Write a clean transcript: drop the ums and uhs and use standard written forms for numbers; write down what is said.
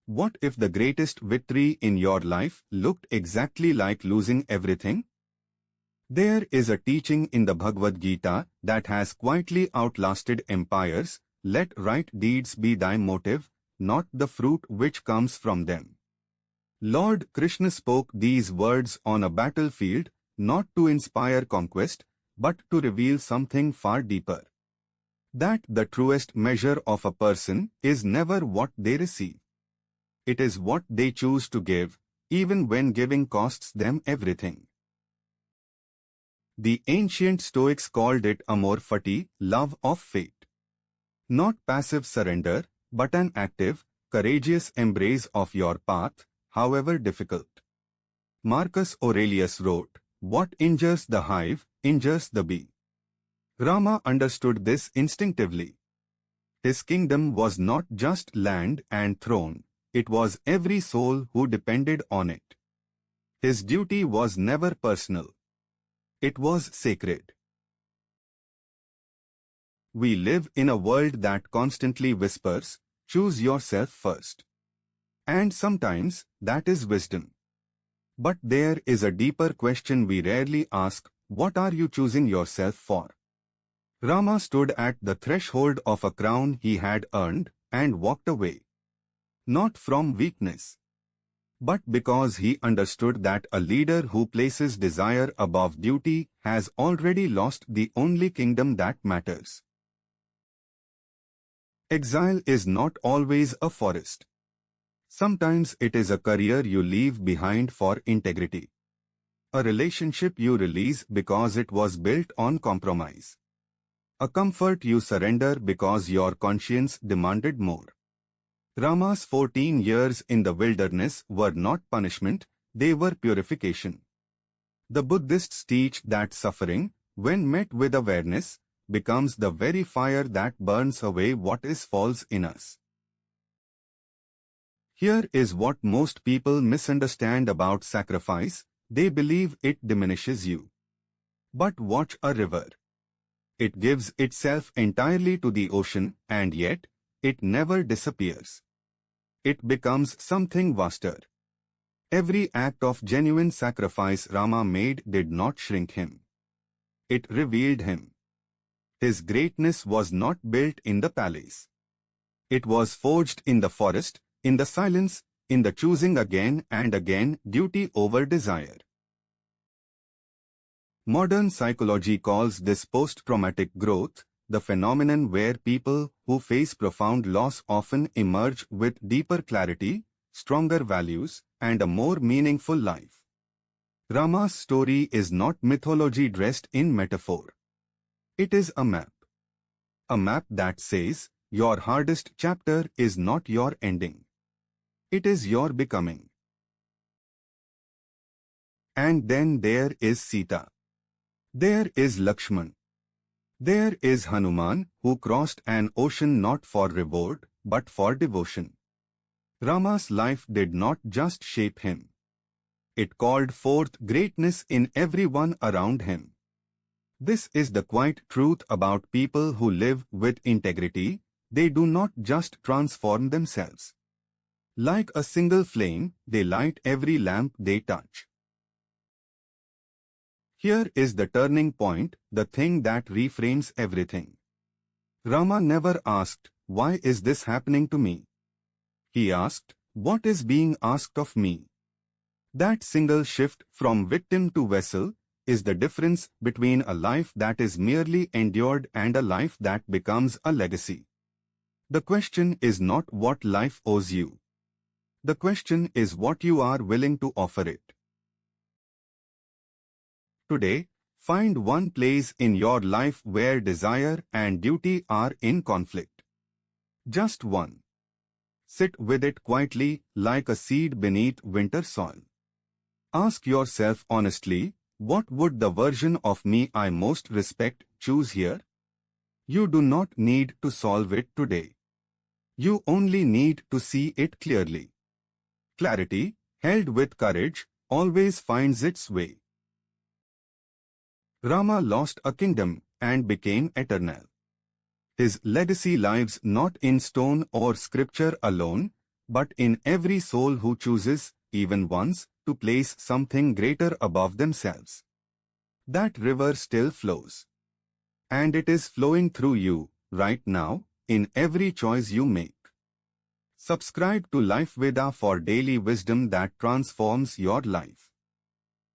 What if the greatest victory in your life looked exactly like losing everything? There is a teaching in the Bhagavad Gita that has quietly outlasted empires. Let right deeds be thy motive, not the fruit which comes from them. Lord Krishna spoke these words on a battlefield, not to inspire conquest, but to reveal something far deeper. That the truest measure of a person is never what they receive. It is what they choose to give, even when giving costs them everything. The ancient Stoics called it amor fati, love of fate. Not passive surrender, but an active, courageous embrace of your path, however difficult. Marcus Aurelius wrote, "What injures the hive, injures the bee." Rama understood this instinctively. His kingdom was not just land and throne, it was every soul who depended on it. His duty was never personal. It was sacred. We live in a world that constantly whispers, choose yourself first. And sometimes, that is wisdom. But there is a deeper question we rarely ask, what are you choosing yourself for? Rama stood at the threshold of a crown he had earned, and walked away. Not from weakness, but because he understood that a leader who places desire above duty has already lost the only kingdom that matters. Exile is not always a forest. Sometimes it is a career you leave behind for integrity. A relationship you release because it was built on compromise. A comfort you surrender because your conscience demanded more. Rama's 14 years in the wilderness were not punishment, they were purification. The Buddhists teach that suffering, when met with awareness, becomes the very fire that burns away what is false in us. Here is what most people misunderstand about sacrifice. They believe it diminishes you. But watch a river. It gives itself entirely to the ocean, and yet, it never disappears. It becomes something vaster. Every act of genuine sacrifice Rama made did not shrink him. It revealed him. His greatness was not built in the palace. It was forged in the forest, in the silence, in the choosing again and again duty over desire. Modern psychology calls this post-traumatic growth, the phenomenon where people who face profound loss often emerge with deeper clarity, stronger values, and a more meaningful life. Rama's story is not mythology dressed in metaphor. It is a map. A map that says, your hardest chapter is not your ending. It is your becoming. And then there is Sita. There is Lakshman. There is Hanuman, who crossed an ocean not for reward, but for devotion. Rama's life did not just shape him. It called forth greatness in everyone around him. This is the quiet truth about people who live with integrity. They do not just transform themselves. Like a single flame, they light every lamp they touch. Here is the turning point, the thing that reframes everything. Rama never asked, why is this happening to me? He asked, what is being asked of me? That single shift from victim to vessel is the difference between a life that is merely endured and a life that becomes a legacy. The question is not what life owes you. The question is what you are willing to offer it. Today, find one place in your life where desire and duty are in conflict. Just one. Sit with it quietly like a seed beneath winter soil. Ask yourself honestly, what would the version of me I most respect choose here? You do not need to solve it today. You only need to see it clearly. Clarity, held with courage, always finds its way. Rama lost a kingdom and became eternal. His legacy lives not in stone or scripture alone, But in every soul who chooses, even once, to place something greater above themselves, that river still flows. And it is flowing through you, right now, in every choice you make. Subscribe to LifeVeda for daily wisdom that transforms your life.